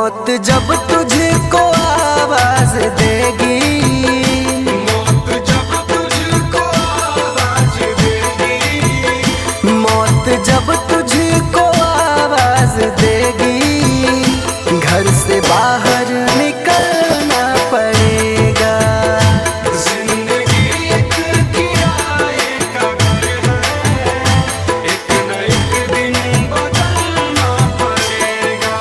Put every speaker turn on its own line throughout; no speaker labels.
मौत जब तुझको आवाज देगी,
मौत जब तुझको आवाज देगी,
मौत जब तुझको आवाज देगी, घर से बाहर निकलना पड़ेगा।
जिंदगी एक किराए का घर है, एक न एक दिन बदलना पड़ेगा।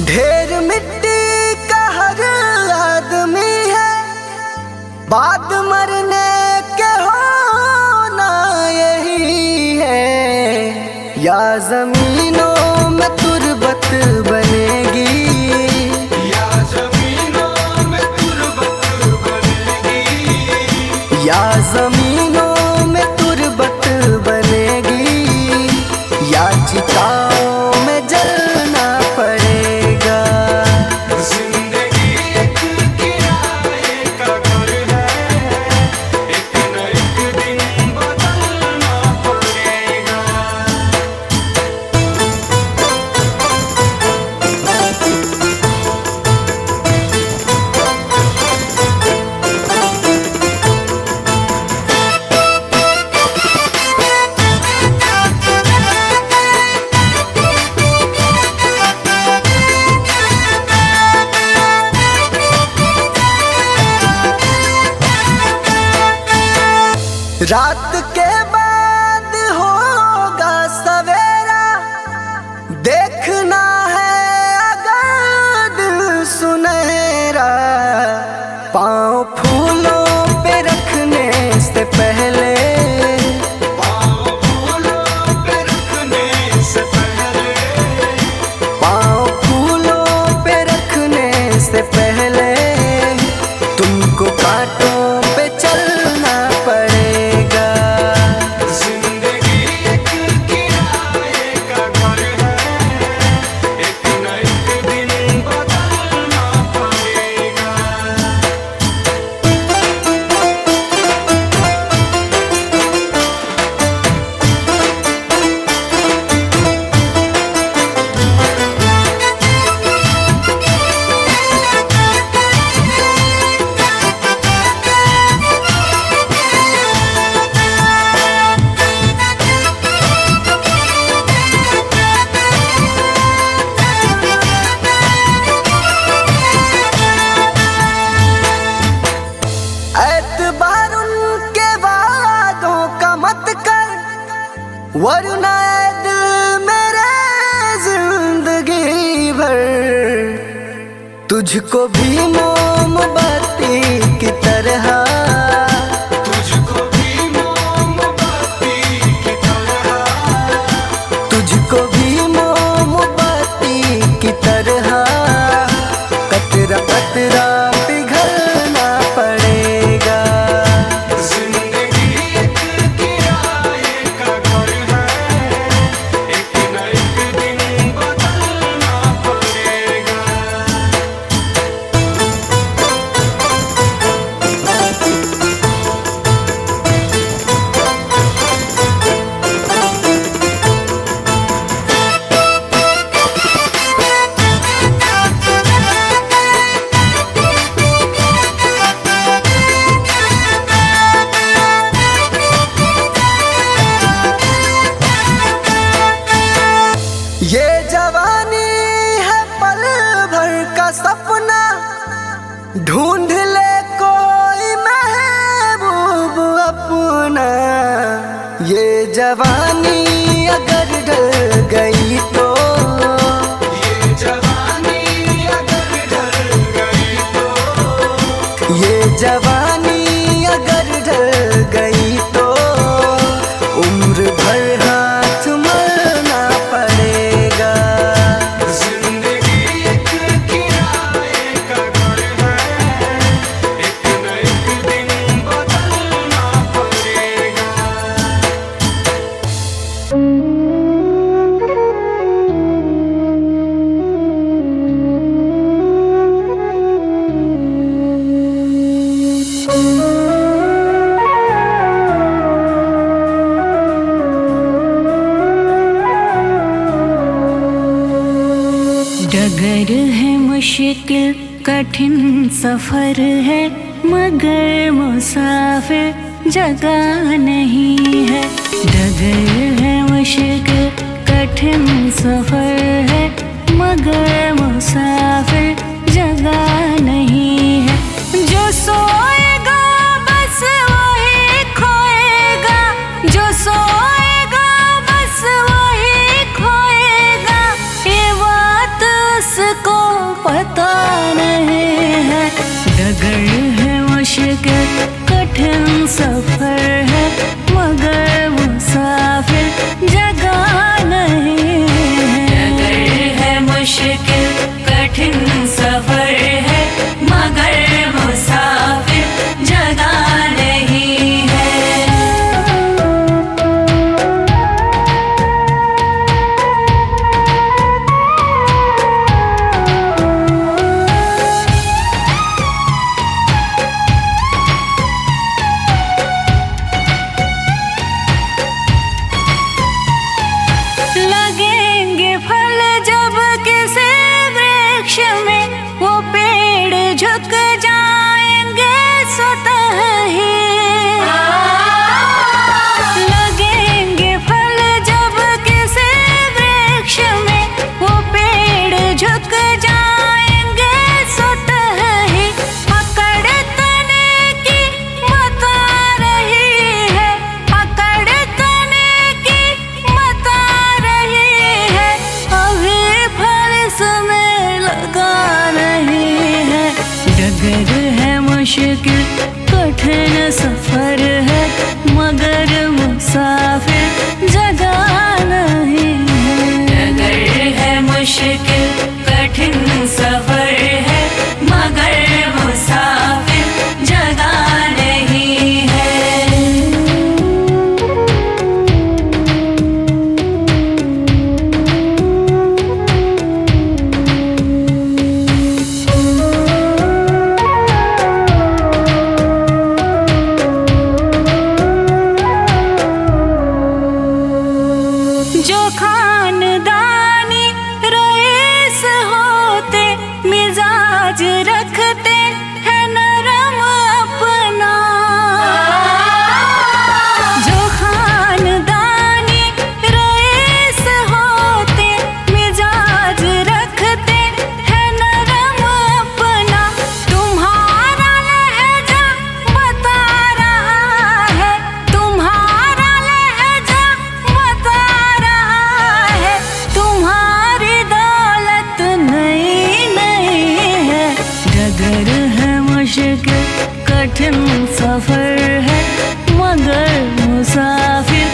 ढेर मिट्टी का हर आदमी है, बाद मरने के होना यही है। या जमीनों में तुरबत बनेगी,
या जमीनों में तुरबत बनेगी,
या जमीनों में तुरबत बनेगी, या चिताओं में जलना पड़ेगा।
जिंदगी एक किराए का घर है, एक न एक दिन बदलना पड़ेगा।
रात के बाद होगा सवेरा, देखना है अगर दिल सुनहरा। पाँव फूलों पे रखने से पहले,
पाँव फूलों पे रखने से पहले,
पाँव फूलों पे रखने से पहले, तुमको कांटों पे चलना पड़ेगा।
जिंदगी एक किराए का घर है, एक न एक दिन बदलना पड़ेगा।
एतबार उनके वादों का मत कर, वरना ए दिल मेरे जिंदगी भर तुझको भी मोमबत्ती की तरह,
तुझको भी मोमबत्ती की तरह,
तुझको भी मोमबत्ती की तरह, कतरा कतरा पिघलना पड़ेगा।
जिंदगी एक किराए का घर है, एक न एक दिन बदलना पड़ेगा।
ये जवानी है पल भर का सपना, ढूंढ ले कोई महबूब अपना। ये जवानी अगर ढल गई तो,
ये जवानी अगर ढल गई तो,
ये जवानी अगर ढल गई तो, उम्र भर हाथ मलना पड़ेगा।
जिंदगी
डगर है मुश्किल कठिन सफर है, मगर मुसाफिर जगह नहीं है। डगर है मुश्किल कठिन सफर है, मगर मुसाफिर जगह नहीं है। जो सोएगा बस वही खोएगा, जो सोएगा बस वही खोएगा, ये बात उसको पता नहीं है। डगर है मुश्किल कठिन सफर है, मगर मुसाफिर जगह नहीं है। डगर है मुश्किल कठिन सफर है, मगर मुसाफिर जगह नहीं है। लगेंगे फल जब किसी वृक्ष में, वो पेड़ झुक जाएंगे स्वतः ही। लगेंगे फल जब किसी वृक्ष में, वो पेड़ झुक जाएंगे स्वतः ही। पकड़ तने की बता रही है, पकड़ तने की बता रही है, अभी फल इसमें लगा नहीं है। डगर है मुश्किल कठिन सफर है, मगर मुसाफिर जगह नहीं है। डगर है मुश्किल कठिन सफर है, मगर मुसाफिर जगह नहीं है। जो खानदानी रईस होते, मिजाज रखते हैं नरम अपना। जो खानदानी रईस होते, मिजाज रखते हैं नरम अपना। तुम्हारा लहजा बता रहा है, तुम्हारा लहजा बता रहा है, तुम्हारी दौलत नई नहीं है। डगर है मुश्किल कठिन सफर है, मगर मुसाफिर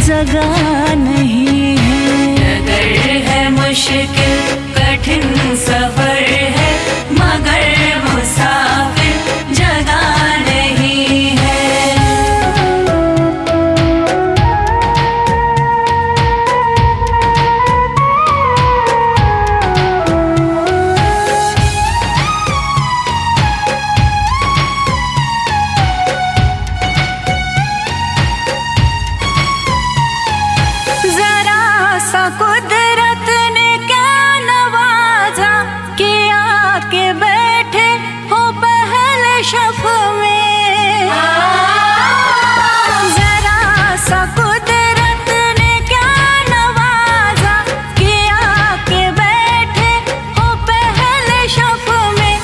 जगह नहीं है। डगर है मुश्किल कठिन सफर है, मगर मुसाफिर जगह नहीं है। जरा सा कुदरत ने क्या नवाजा, किया के बैठे हो पहले शफ में। जरा सा कुदरत ने क्या नवाजा, किया के बैठे हो पहले शफ में।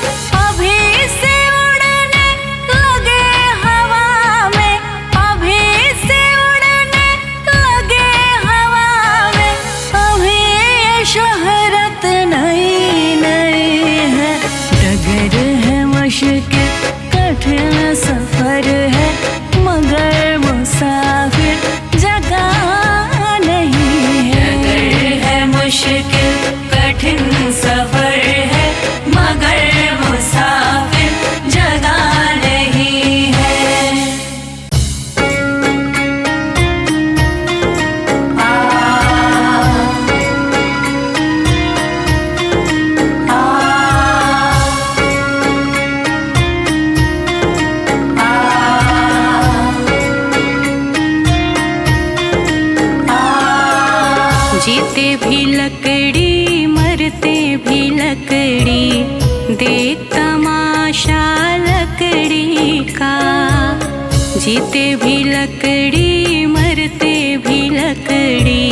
अभी से उड़ने लगे हवा में, अभी से उड़ने लगे हवा में, अभी ये शोहरत नई नई है। डगर है मुश्किल कठिन सफर है, मगर मुसाफिर जगह नहीं है। डगर है मुश्किल कठिन सफर है, मगर मुसाफिर जगह नहीं है। जीते भी लकड़ी मर मरते भी लकड़ी, देख तमाशा लकड़ी का। जीते भी लकड़ी, मरते भी लकड़ी,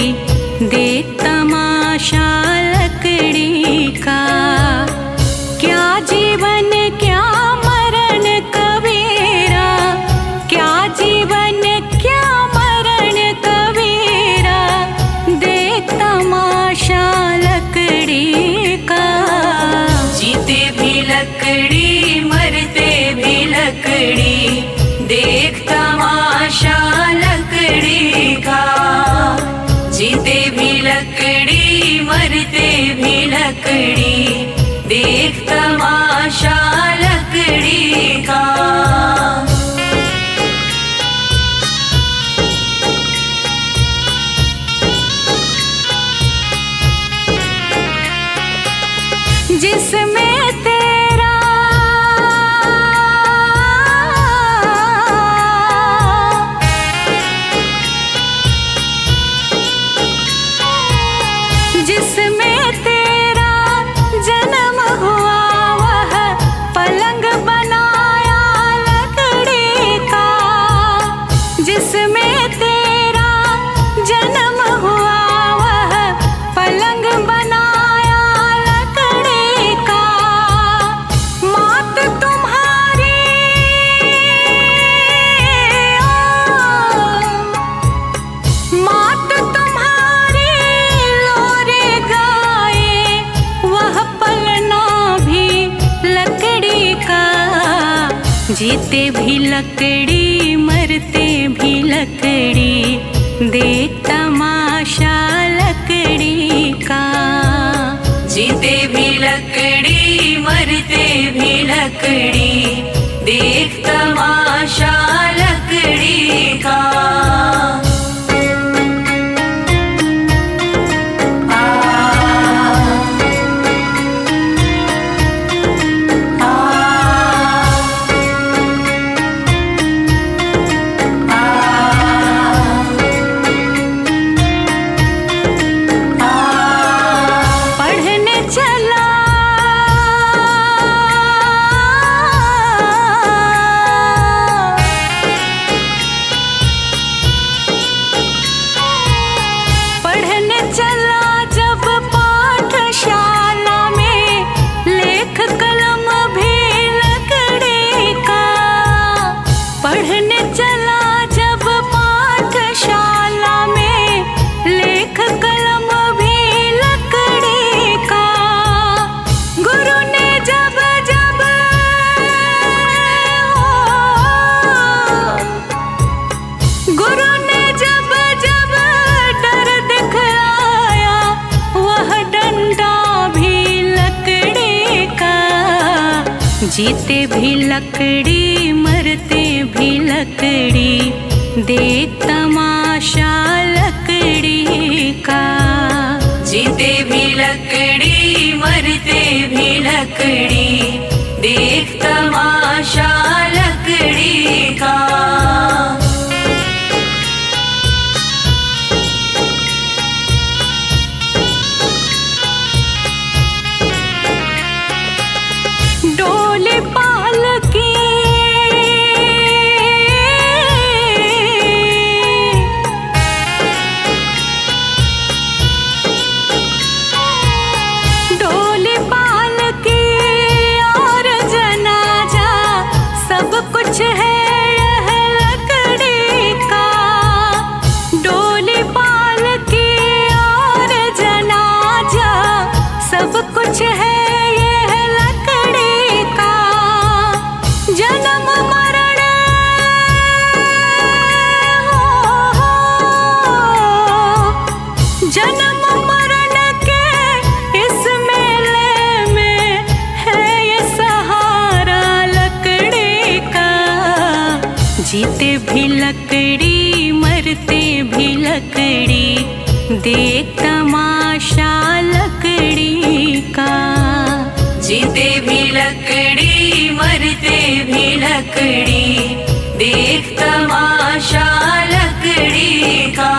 देख तमाशा लकड़ी का। क्या जीवन क्या मरण कबीरा, क्या जीवन क्या मरण कबीरा, देख तमाशा लकड़ी का। जीते भी लकड़ी, मरते भी लकड़ी, देख तमाशा लकड़ी का। जीते भी लकड़ी, मरते भी लकड़ी, देख तमाशा लकड़ी का। जिसमें तेरा जिसमें तेरा जन्म हुआ, वह पलंग बनाया लकड़ी का। जिसमें तेरा जन्म हुआ, वह पलंग बनाया लकड़ी का। मात तुम्हारी मात तुम्हारी लोरे गाए, वह पलना भी लकड़ी का। जीते भी लकड़ी, मरते भी लकड़ी, देख तमाशा लकड़ी का। जीते भी लकड़ी, मरते भी लकड़ी, देख तमाशा लकड़ी का। पढ़ने चला पढ़ने चला जब पाठशाला में, लेख कलम भी लकड़ी का। पढ़ने चला जब पाठशाला में, लेख कलम भी लकड़ी का। गुरु ने जब जब गुरु ने जब जब डर दिखलाया, वह डंडा भी लकड़ी का। जीते भी लकड़ी, मरते भी लकड़ी, देख तमाशा लकड़ी का। जीते भी लकड़ी, मरते भी लकड़ी, देख तमाशा लकड़ी का। डोली पालकी डोली पालकी और जनाजा, सब कुछ है यह लकड़ी का। डोली पालकी और जनाजा, सब कुछ है यह लकड़ी का। जन्म मरण जन्म मरण के इस मेले में है ये सहारा लकड़ी का। जीते भी लकड़ी, मरते भी लकड़ी, देख तमाशा लकड़ी का। जीते भी लकड़ी, मरते भी लकड़ी, देख तमाशा लकड़ी का।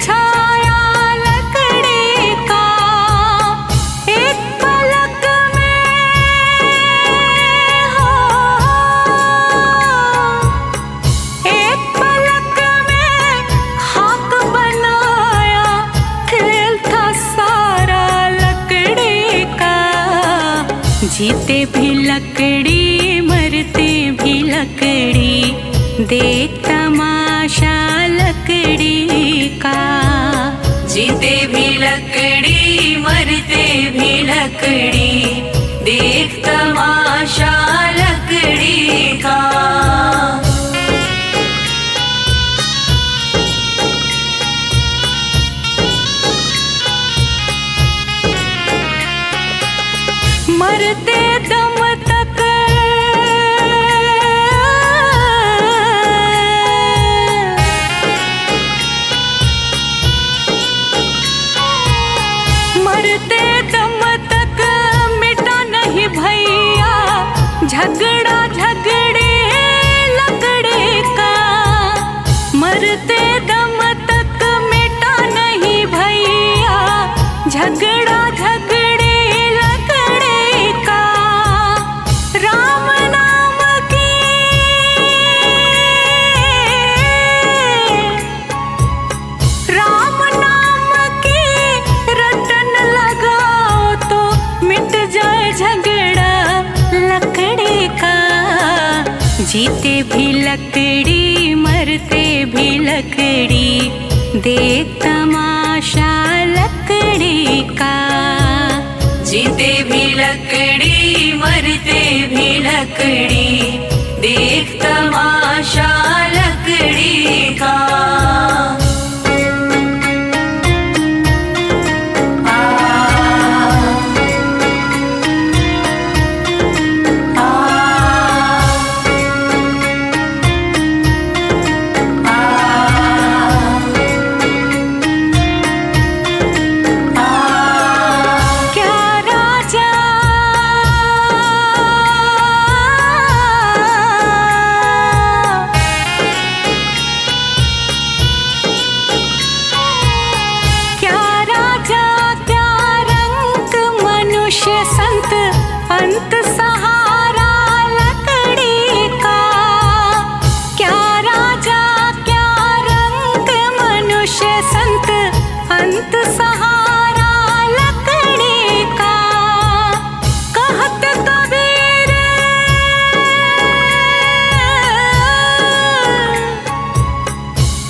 बिछाया लकड़ी का, एक पलक में हो, एक पलक में खाक बनाया, खेल था सारा लकड़ी का। जीते भी लकड़ी मरते भी लकड़ी, देख तमाशा लकड़ी का। जीते भी लकड़ी मरते भी लकड़ी, देख तमाशा लकड़ी का। मरते दम तक मरते दम तक मिटा नहीं भैया, झगड़ा झगड़े लकड़ी का। मरते दम तक मिटा नहीं भैया, झगड़ा झगड़े लकड़ी का। राम नाम की राम नाम की रटन लगाओ तो मिट जाए झगड़ा लकड़ी का। जीते भी लकड़ी मरते भी लकड़ी, देख तमाशा लकड़ी का। जीते भी लकड़ी मरते भी लकड़ी, देख तमाशा लकड़ी का। संत अंत सहारा लकड़ी का। क्या राजा क्या रंग मनुष्य संत अंत सहारा लकड़ी का। कहत कबीर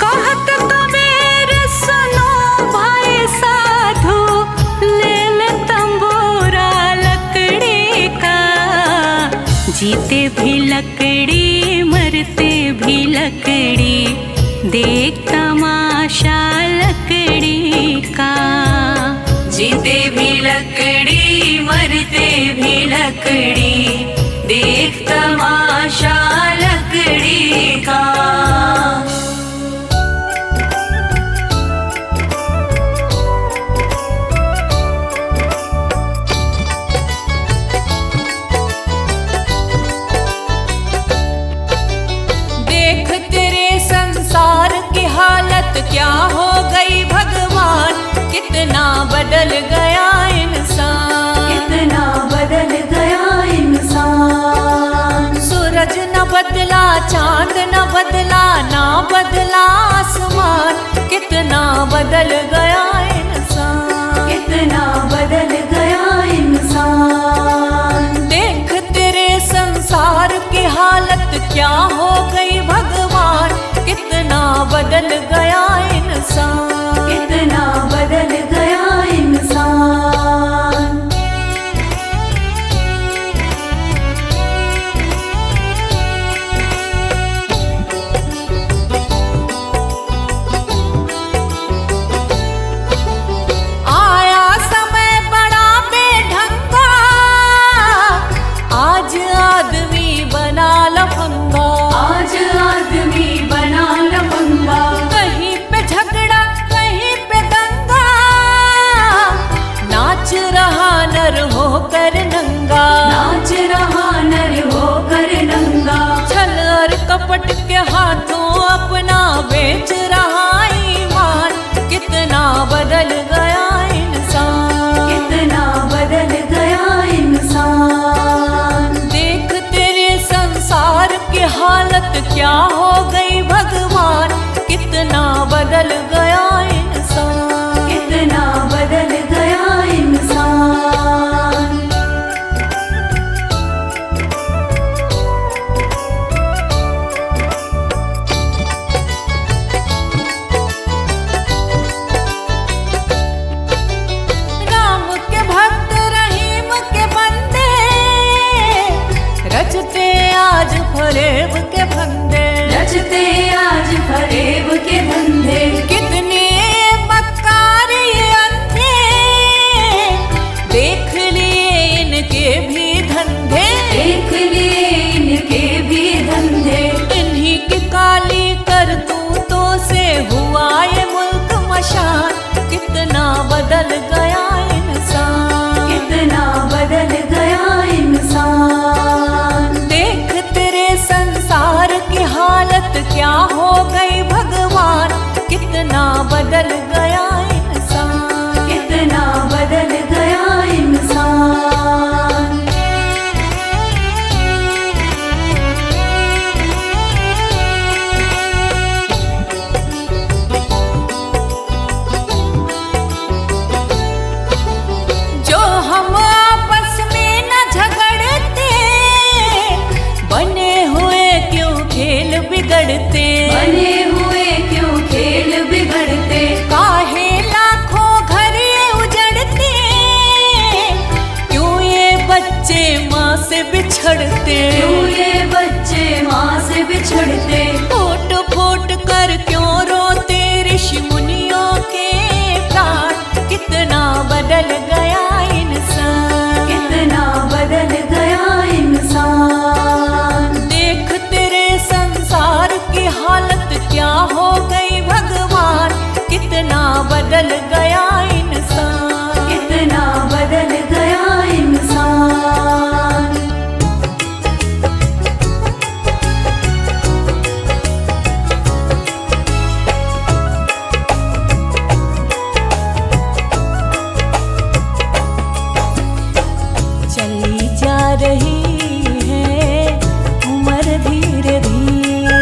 कहत कबीर सुनो भाई साधु, ले ले तंबूरा लकड़ी का। जीते भी लकड़ी मरते भी लकड़ी, देख तमाशा लकड़ी का। जीते भी लकड़ी मरते भी लकड़ी, देख तमाशा लकड़ी का। क्या हो गई भगवान, कितना बदल गया इंसान, कितना बदल गया इंसान। सूरज न बदला चांद न बदला, ना बदला आसमान, कितना बदल गया इंसान, कितना बदल गया इंसान। देख तेरे संसार की हालत क्या हो गई भगवान, कितना बदल गया इंसान, कितना बदल गया इंसान। आया समय बड़ा बेढंगा, आज आदमी बना लफंगा, आज आदमी बना लफंगा। कहीं पे झगड़ा बदल गया इंसान, कितना बदल गया इंसान। जो हम आपस में न झगड़ते, बने हुए क्यों खेल बिगड़ते, बने हुए क्यों खेल बिगड़ते। काहे लाखों घर ये उजड़ते, क्यों ये बच्चे माँ से बिछड़ते, क्यों ये बच्चे माँ से बिछड़ते। फूट फूट कर क्यों रोते ऋषि मुनियों के प्राण, कितना बदल गया इंसान, कितना बदल गया इंसान। देख तेरे संसार की हालत क्या हो गई भगवान, कितना बदल गया इंसान, कितना बदल गया इंसान। चली जा रही है उम्र धीरे धीरे,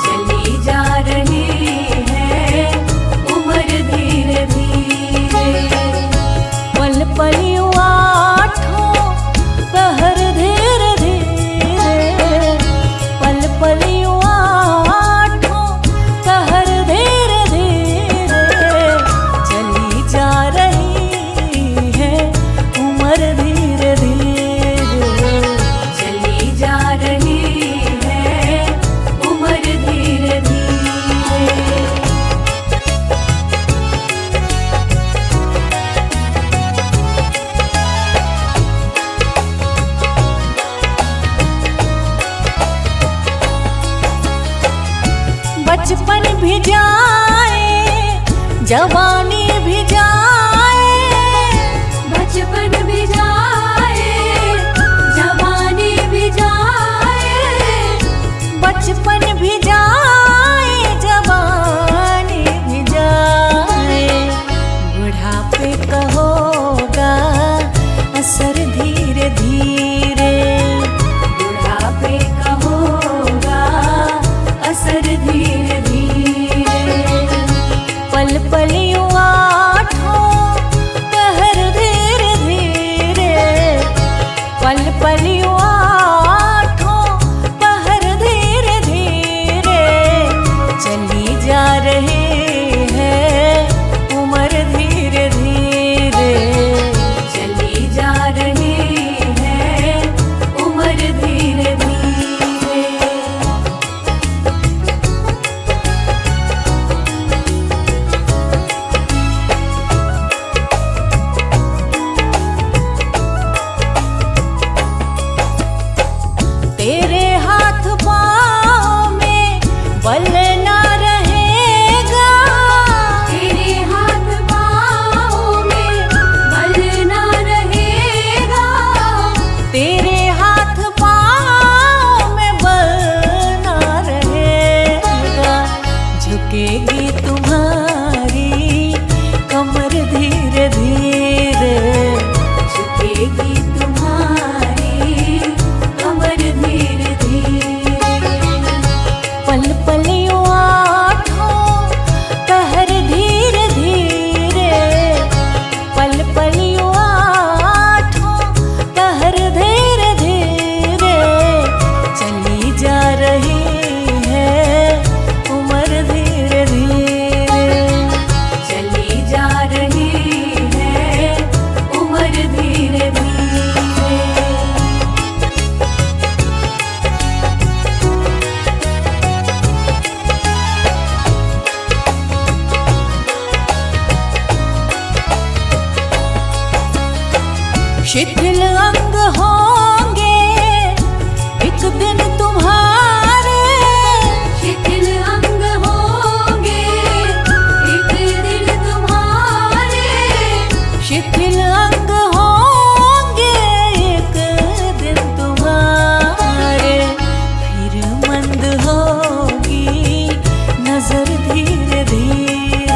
चली जा रही है उम्र धीरे धीरे। पल पल आठों पहर धीरे धीरे, पल पल आठों पहर धीरे धीरे। चली जा रही है उम्र धीरे धीरे, चली जा रही है उम्र धीरे धीरे। बचपन भी जाए जवानी भी जाए, बचपन भी जाए जवानी भी जाए, बचपन भी जाए जवानी भी जाए। बुढ़ापे का होगा असर धीरे धीरे, बुढ़ापे का होगा असर धीरे धीरे। पल पल आठों पहर धीरे धीरे, पल पल आठों पहर धीरे धीरे। चली जा रही है उम्र धीरे धीरे, चली जा रही है उम्र धीरे धीरे। तेरे हाथ पाँव में बल ना रहेगा, तेरे हाथ पाँव में बल ना रहेगा, तेरे हाथ पाँव में बल ना रहेगा। झुकेगी तुम्हारी कमर धीरे धीरे, झुकेगी तुम्हारी कमर धीरे धीरे। पल पल आठों पहर धीरे धीरे, पल पल आठों पहर धीरे धीरे। चली जा रही है उम्र धीरे धीरे, चली जा रही है उम्र धीरे धीरे। शिथिल अंग होंगे एक दिन तुम्हारे, शिथिल अंग होंगे एक दिन तुम्हारे, शिथिल अंग होंगे एक दिन तुम्हारे। फिर मंद होगी नजर धीरे धीरे,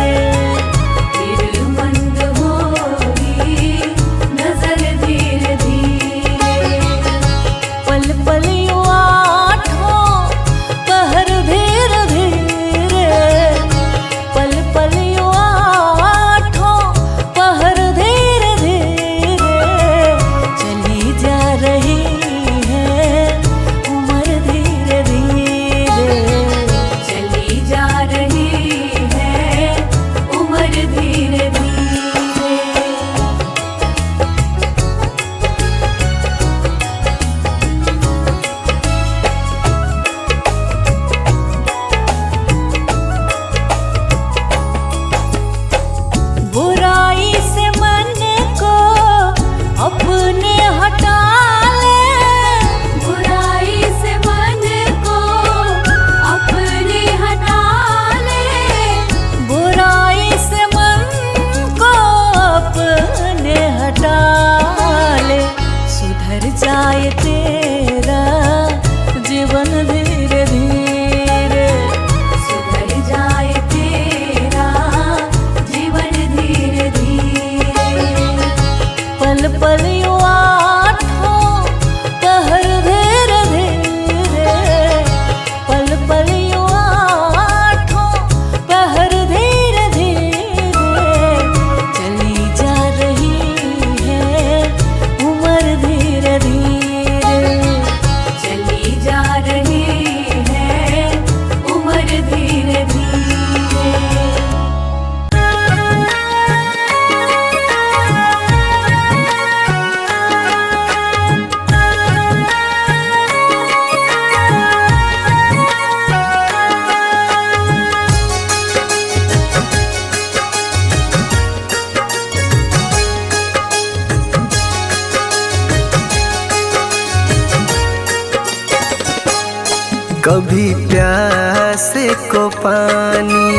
कभी प्यासे को पानी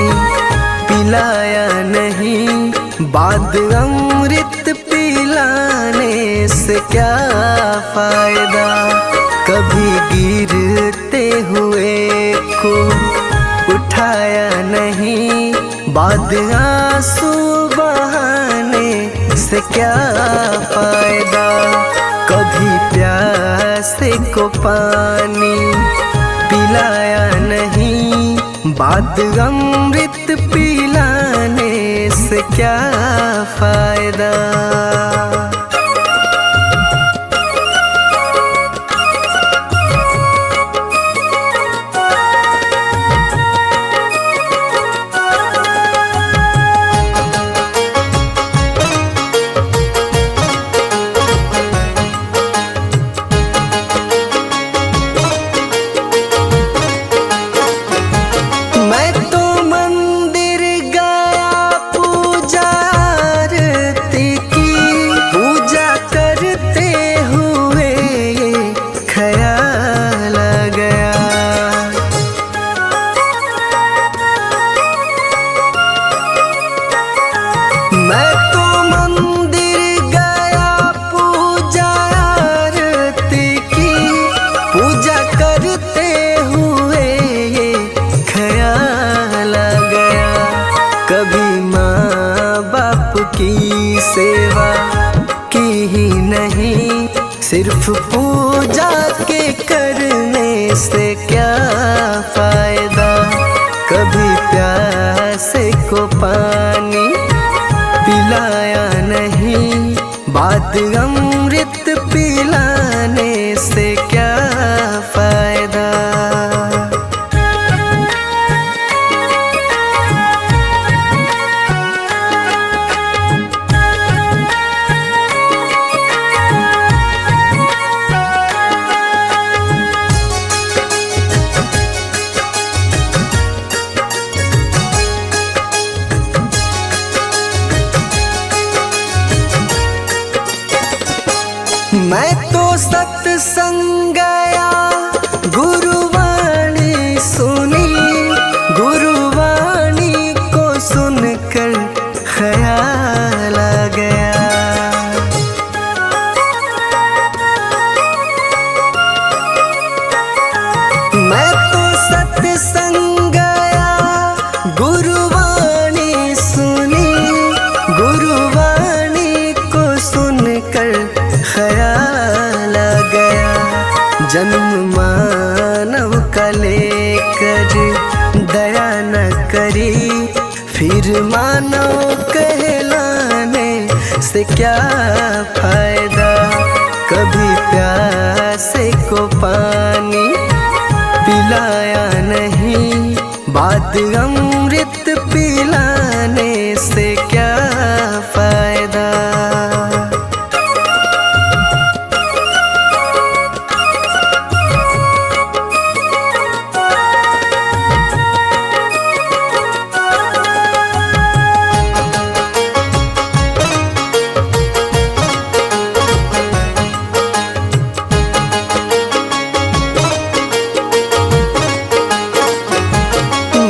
पिलाया नहीं, बाद अमृत पिलाने से क्या फायदा। कभी गिरते हुए को उठाया नहीं, बाद आंसू बहाने से क्या फायदा। कभी प्यासे को पानी पिलाया नहीं, बाद अमृत पिलाने से क्या फायदा। मैं तो मंदिर गया पूजा आरती की, पूजा करते हुए ख्याल आ गया। मैं तो मंदिर गया पूजा आरती की, पूजा करते हुए ख्याल आ गया। कभी माँ बाप की सेवा की ही नहीं, सिर्फ पूजा के करने से क्या फायदा। कभी प्यासे को पानी पिलाया नहीं, बाद अमृत पिलाने से क्या फायदा। मैं तो सत्संग गया, गुरुवाणी सुनी, गुरुवाणी को सुनकर ख्याल आ गया। मैं तो सत्संग गया, गुरुवाणी सुनी, गुरुवाणी को सुनकर ख्याल आ गया। जन्म मानव का लेकर दया न करी, फिर मानव कहलाने से क्या फायदा। कभी प्यासे को पानी पिलाया नहीं, बाद अमृत पिलाने से क्या फायदा।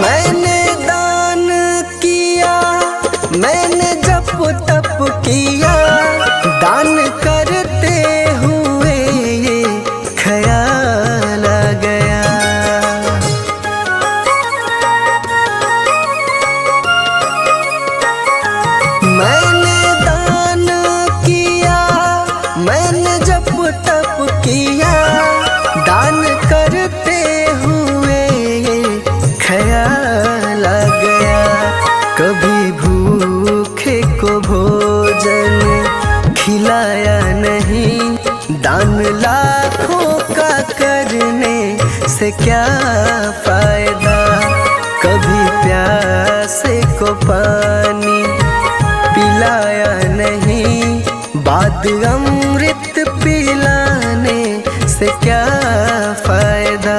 मैंने दान किया, मैंने जप तप किया, दान करते हुए ये ख्याल आ गया। मैंने दान किया, मैंने जप तप किया, दान करते हुए ये ख्याल आ गया। कभी भूखे को भोजन खिलाया नहीं, दान लाखों का करने से क्या फायदा। कभी प्यासे को पानी पिलाया नहीं, बाद अमृत पिलाने से क्या फायदा।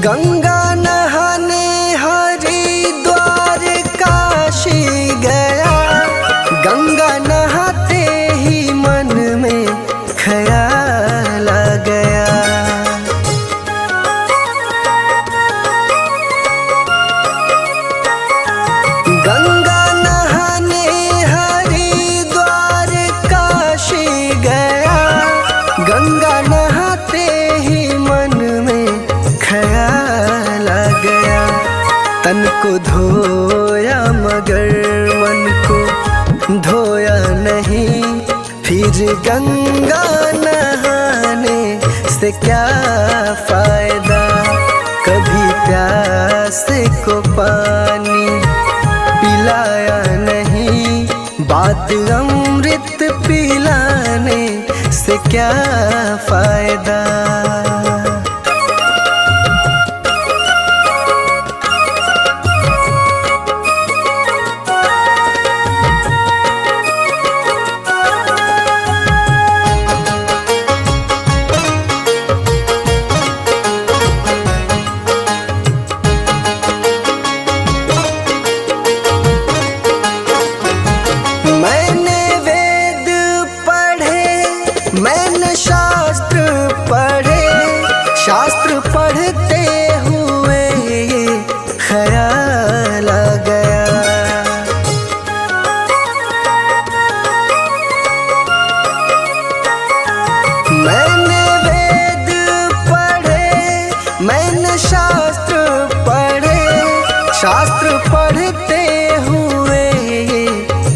गंगा नहाने हरिद्वार काशी गया, गंगा नहाते ही मन में ख्याल आ गया। गंगा नहाने हरिद्वार काशी गया, गंगा नहाते ही मन में ख्याल आ गया। तन को धोया मगर मन को धोया नहीं, फिर गंगा नहाने से क्या फायदा। कभी प्यास को पानी पिलाया नहीं, बात अमृत पिलाने से क्या फायदा। मैंने वेद पढ़े, मैंने शास्त्र पढ़े, शास्त्र पढ़ते हुए ये ख्याल आ गया। मैंने वेद पढ़े, मैंने शास्त्र पढ़े, शास्त्र पढ़ते हुए ये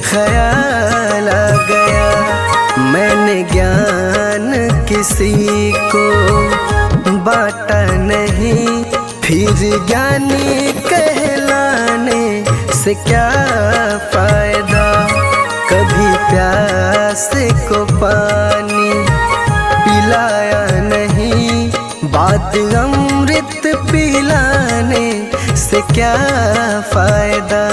ख्याल आ गया। मैंने ज्ञान किसी को बांटा नहीं, फिर ज्ञानी कहलाने से क्या फायदा। कभी प्यास को पानी पिलाया नहीं, बात अमृत पिलाने से क्या फायदा।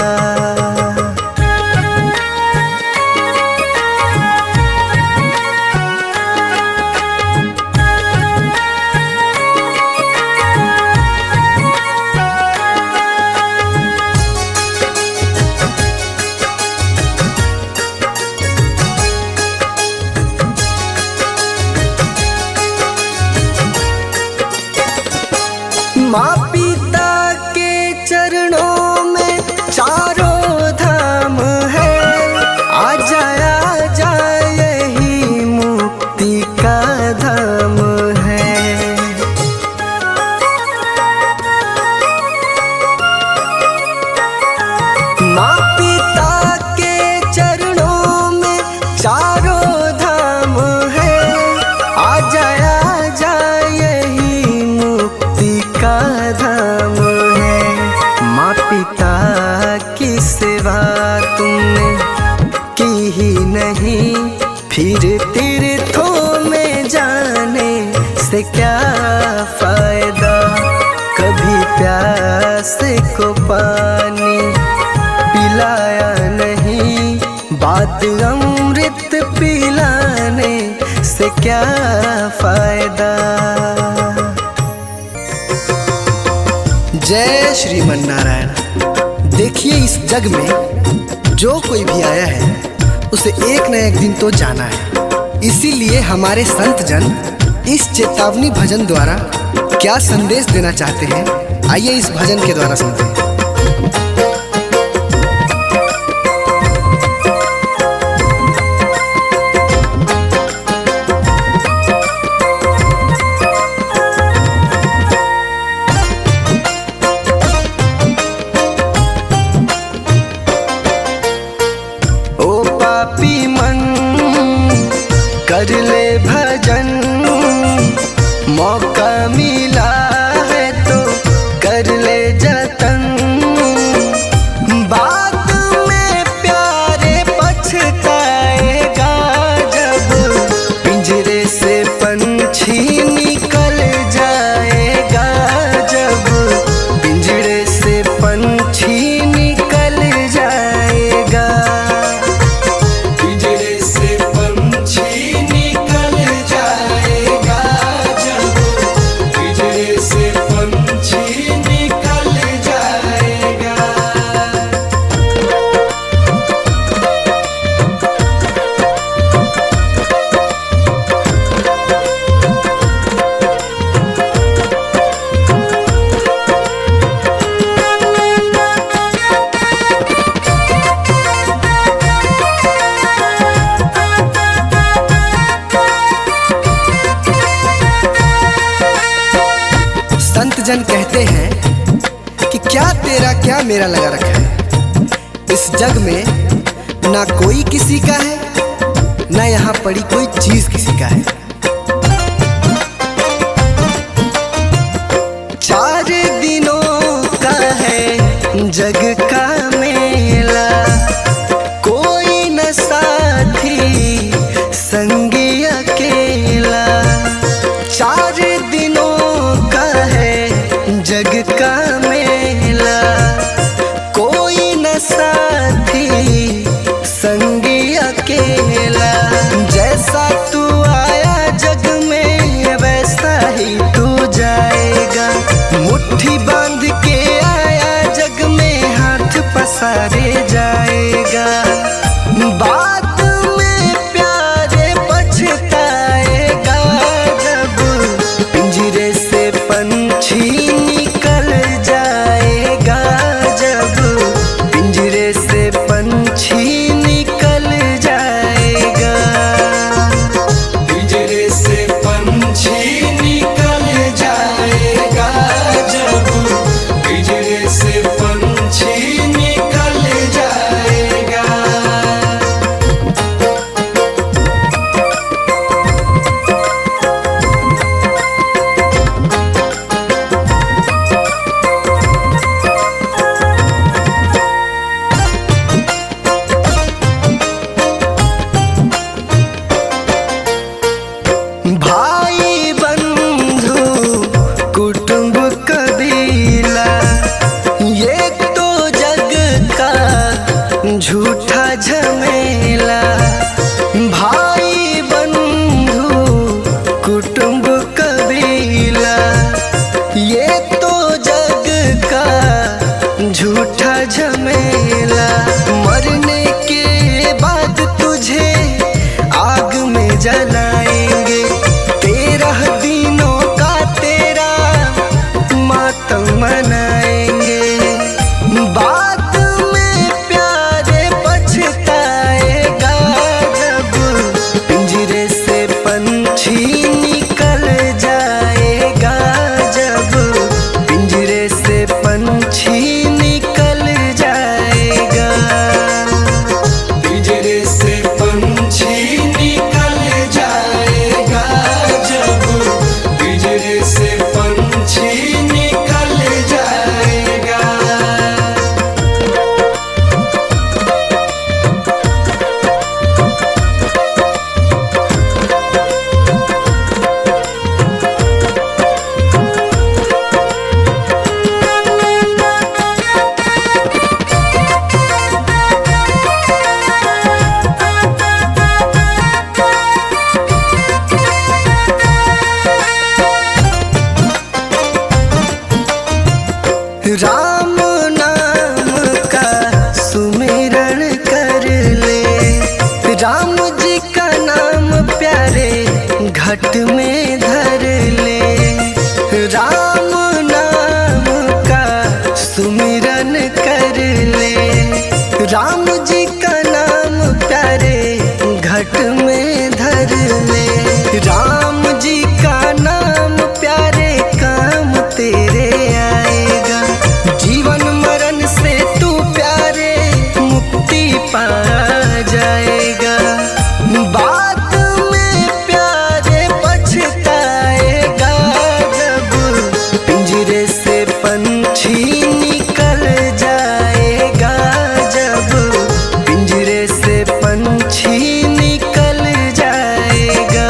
माँ पिता के चरणों में चारों धाम है, आ जा यही मुक्ति का धाम है। माँ पिता के चरणों में चारों धाम है, आ जा यही मुक्ति का धाम है। माँ पिता की सेवा तुमने की ही नहीं, फिर तीर्थों में जाने से क्या फायदा। कभी प्यास को पानी पिलाया नहीं, बात अमृत पिलाने से क्या फायदा। जय श्रीमन नारायण। देखिए इस जग में जो कोई भी आया है उसे एक न एक दिन तो जाना है। इसीलिए हमारे संत जन इस चेतावनी भजन द्वारा क्या संदेश देना चाहते हैं, आइए इस भजन के द्वारा सुनते हैं। पापी मन कर ले भजन, मौका मिला है तो कर ले जतन। बाद में प्यारे पछताएगा जब पिंजरे से पंछी निकल जाएगा। जब पिंजरे से पंछी निकल जाएगा,
पिंजरे से पंछी निकल
जन कहते हैं कि क्या तेरा क्या मेरा लगा रखा है। इस जग में ना कोई किसी का है, ना यहाँ पड़ी कोई चीज किसी का है। 4 दिनों का है जग का मेला, कोई न साथी संगी अकेला। 4 दिनों का है जग का मेला, कोई न साथी संगी अकेला। जैसा तू आया जग में वैसा ही तू जाएगा, मुट्ठी बांध के आया जग में हाथ पसारे जाएगा। बाद में प्यारे पछताएगा, जब पिंजरे से पंछी निकल जाएगा, जब पिंजरे से पंछी निकल जाएगा।
पिंजरे से पंछी निकल जाएगा, जब पिंजरे से पंछी निकल जाएगा।
भाई बंधु कुटुंब कबीला, ये तो जग का झूठा झमेला। भाई बंधु कुटुंब कबीला, ये तो जग का झूठा झमेला। मरने के बाद तुझे आग में जलाएंगे, 13 दिनों का तेरा मातम मनाएंगे। बाद में प्यारे पछताएगा, जब पिंजरे से पंछी निकल जाएगा, जब पिंजरे से पंछी निकल जाएगा।
पिंजरे से पंछी निकल जाएगा, जब पिंजरे से पंछी निकल जाएगा।
राम नाम का सुमिरन कर ले, राम जी का नाम प्यारे घट में धर ले। राम नाम का सुमिरन कर ले, राम जी का नाम प्यारे घट में धर ले। राम जी का नाम प्यारे काम तेरे आएगा, जीवन मरण से तू प्यारे मुक्ति पा जाएगा। बाद में प्यारे पछताएगा, जब पिंजरे से पंछी निकल जाएगा, जब पिंजरे से पंछी निकल जाएगा।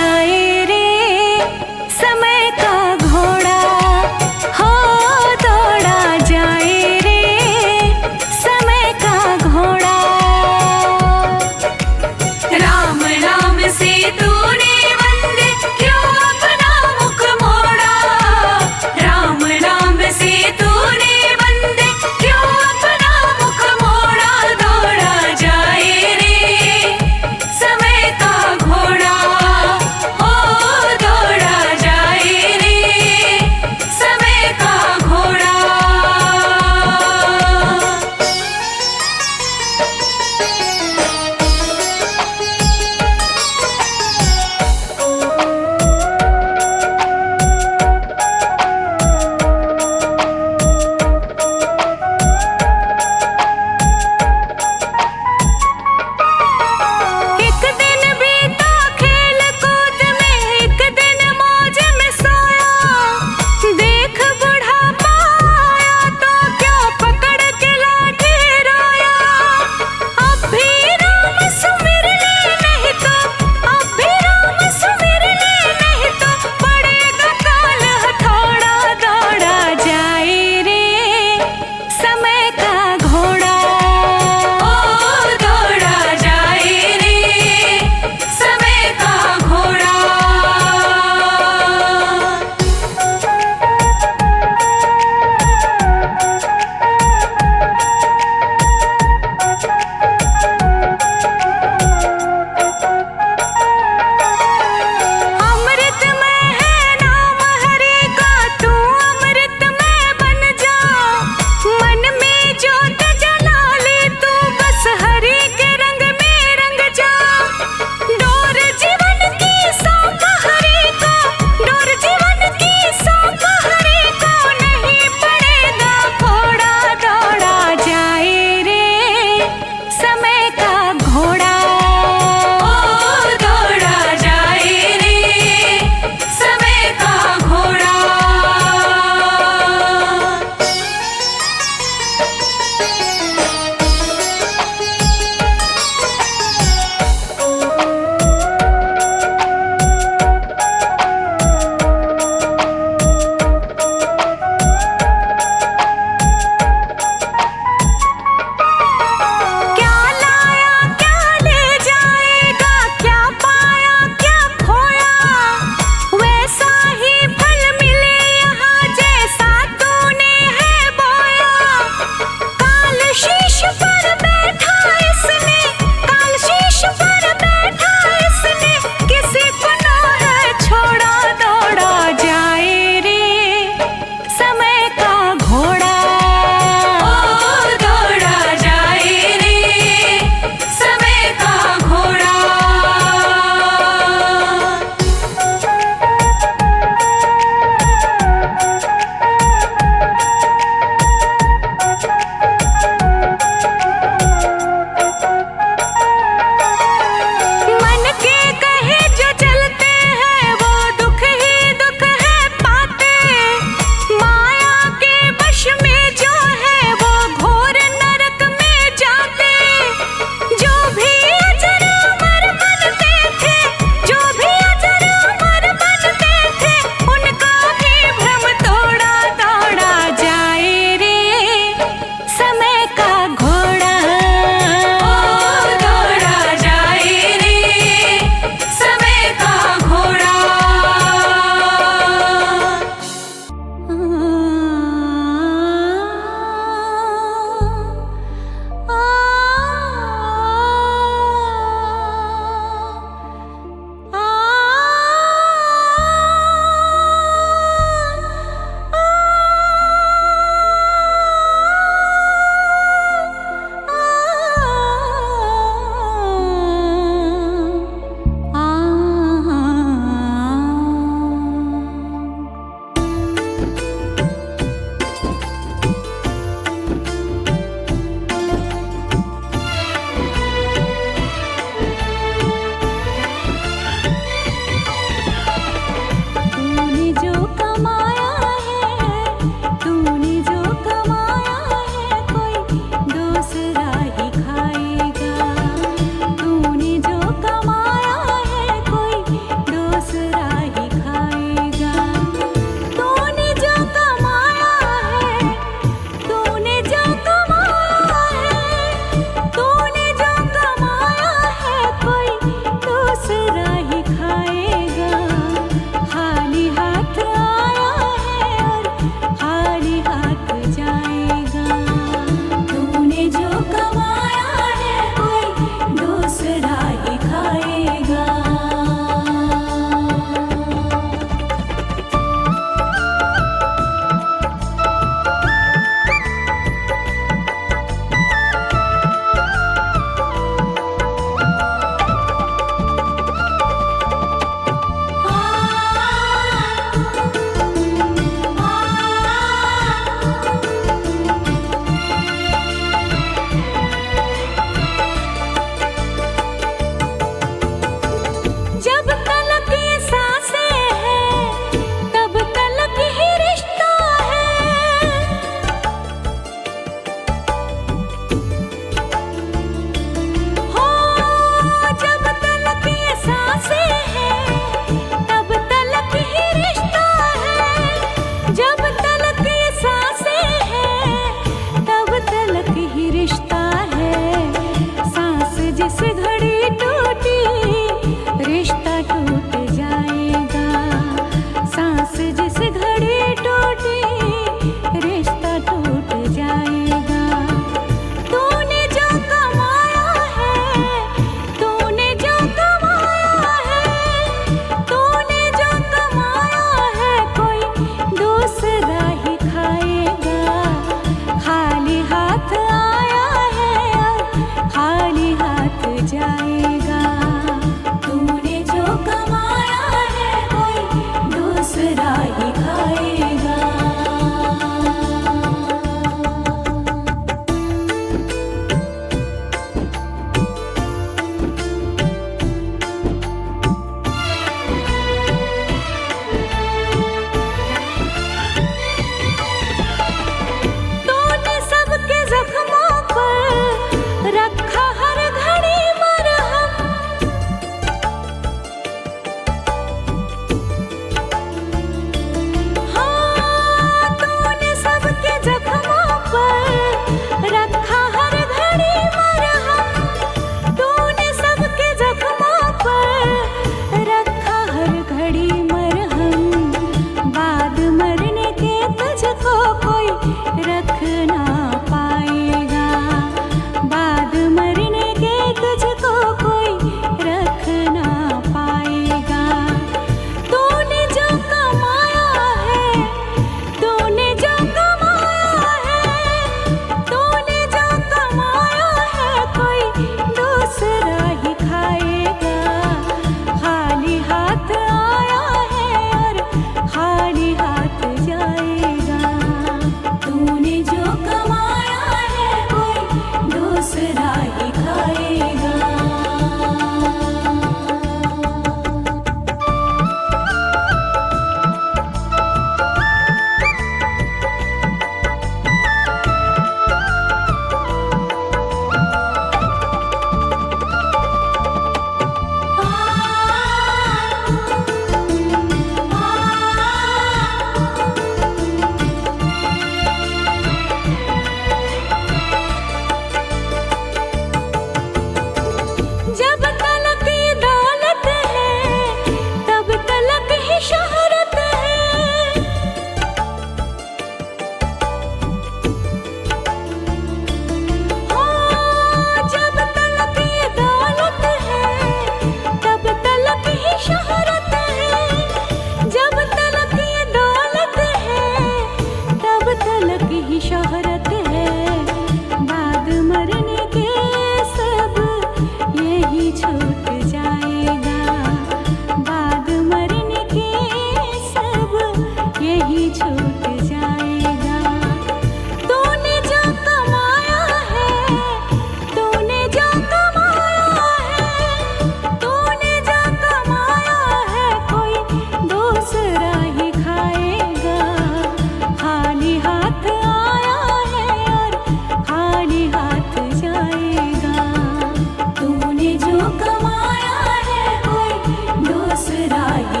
दूसरा ये